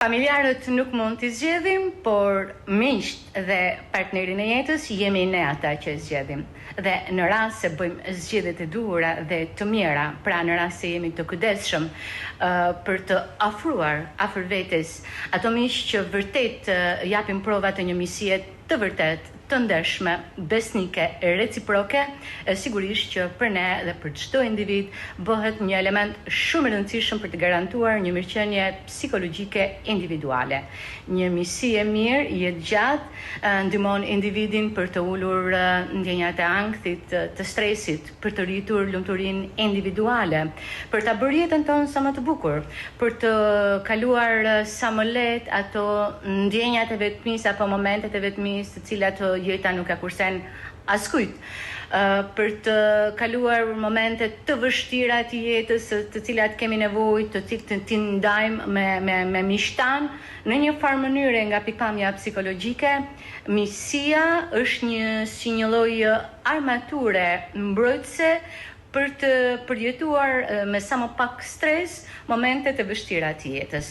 Familjarët nuk mund t'i zgjedhim, por miqt dhe partnerin e jetës jemi ne ata që zgjedhim. Dhe në rast se bëjmë zgjedhjet e duhura dhe të mira, pra në rast se jemi të kujdesshëm për të afruar afër vetes ato miq që vërtet japin prova të një miqësie të vërtet, të ndershme, besnike, reciproke, sigurisht që për ne dhe për çdo individ bëhet një element shumë i rëndësishëm për të garantuar një mirëqenie psikologjike individuale. Një miqësi e mirë, jetë gjatë, ndihmon individin për të ulur ndjenjat e ankthit, të stresit, për të rritur lumturinë individuale, për ta bërë jetën tonë sa më të bukur, për të kaluar sa më lehtë ato ndjenjat e vetmisë apo momentet e vetmisë të cilat jeta nuk e kursen askujt, për të kaluar momente të vështira të jetës, të cilat kemi nevojë të t'i ndajmë me miqtan në një farë mënyre nga pikpamja psikologjike. Miqësia është si një lloj armature mbrojtëse për të përjetuar me sa më pak stres momentet e vështira të jetës.